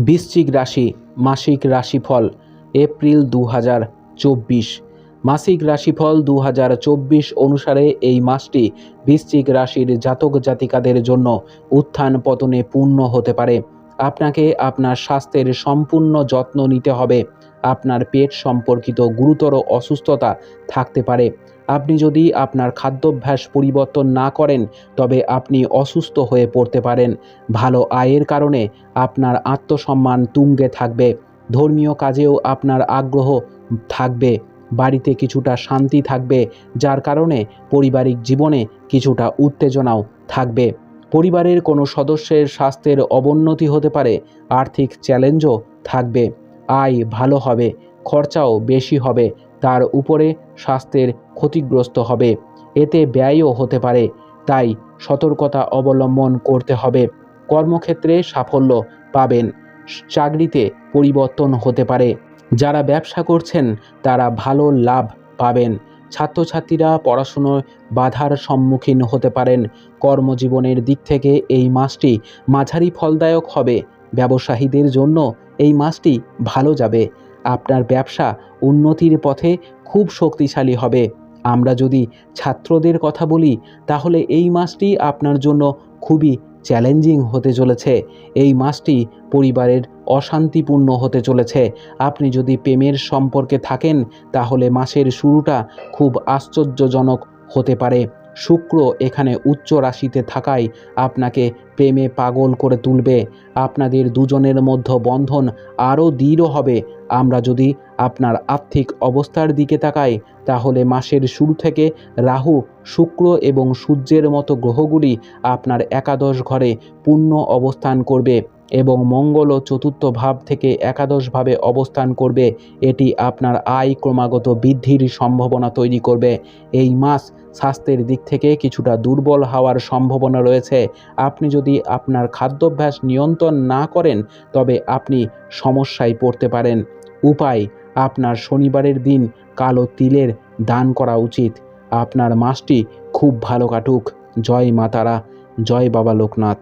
বৃশ্চিক রাশি মাসিক রাশিফল এপ্রিল 2024। মাসিক রাশিফল 2024 অনুসারে এই মাসটি বৃশ্চিক রাশির জাতক জাতিকাদের জন্য উত্থান পতনে পূর্ণ হতে পারে। আপনাকে আপনার স্বাস্থ্যের সম্পূর্ণ যত্ন নিতে হবে। আপনার পেট সম্পর্কিত গুরুতর অসুস্থতা থাকতে পারে। আপনি যদি আপনার খাদ্যাভ্যাস পরিবর্তন না করেন তবে আপনি অসুস্থ হয়ে পড়তে পারেন। ভালো আয়ের কারণে আপনার আত্মসম্মান তুঙ্গে থাকবে। ধর্মীয় কাজেও আপনার আগ্রহ থাকবে। বাড়িতে কিছুটা শান্তি থাকবে, যার কারণে পারিবারিক জীবনে কিছুটা উত্তেজনাও থাকবে। পরিবারের কোনো সদস্যের স্বাস্থ্যের অবনতি হতে পারে। আর্থিক চ্যালেঞ্জও থাকবে। আয় ভালো হবে, খরচাও বেশি হবে, তার উপরে স্বাস্থ্যের ক্ষতিগ্রস্ত হবে। এতে ব্যয়ও হতে পারে, তাই সতর্কতা অবলম্বন করতে হবে। কর্মক্ষেত্রে সাফল্য পাবেন, চাকরিতে পরিবর্তন হতে পারে। যারা ব্যবসা করছেন তারা ভালো লাভ পাবেন। ছাত্রছাত্রীরা পড়াশুনোয় বাধার সম্মুখীন হতে পারেন। কর্মজীবনের দিক থেকে এই মাসটি মাঝারি ফলদায়ক হবে। ব্যবসায়ীদের জন্য এই মাসটি ভালো যাবে। আপনার ব্যবসা উন্নতির পথে খুব শক্তিশালী হবে। আমরা যদি ছাত্রদের কথা বলি তাহলে এই মাসটি আপনার জন্য খুবই চ্যালেঞ্জিং হতে চলেছে। এই মাসটি পরিবারের অশান্তিপূর্ণ হতে চলেছে। আপনি যদি প্রেমের সম্পর্কে থাকেন তাহলে মাসের শুরুটা খুব আশ্চর্যজনক হতে পারে। শুক্র এখানে উচ্চ রাশিতে থাকায় আপনাকে প্রেমে পাগল করে তুলবে। আপনাদের দুজনের মধ্যে বন্ধন আরও দৃঢ় হবে। আমরা যদি আপনার আর্থিক অবস্থার দিকে তাকাই তাহলে মাসের শুরু থেকে রাহু, শুক্র এবং সূর্যের মতো গ্রহগুলি আপনার একাদশ ঘরে পূর্ণ অবস্থান করবে এবং মঙ্গলও চতুর্থ ভাব থেকে একাদশভাবে অবস্থান করবে। এটি আপনার আয় ক্রমাগত বৃদ্ধির সম্ভাবনা তৈরি করবে। এই মাস স্বাস্থ্যের দিক থেকে কিছুটা দুর্বল হওয়ার সম্ভাবনা রয়েছে। আপনি যদি আপনার খাদ্যাভ্যাস নিয়ন্ত্রণ না করেন তবে আপনি সমস্যায় পড়তে পারেন। উপায়: আপনার শনিবারের দিন কালো তিলের দান করা উচিত। আপনার মাসটি খুব ভালো কাটুক। জয় মা তারা, জয় বাবা লোকনাথ।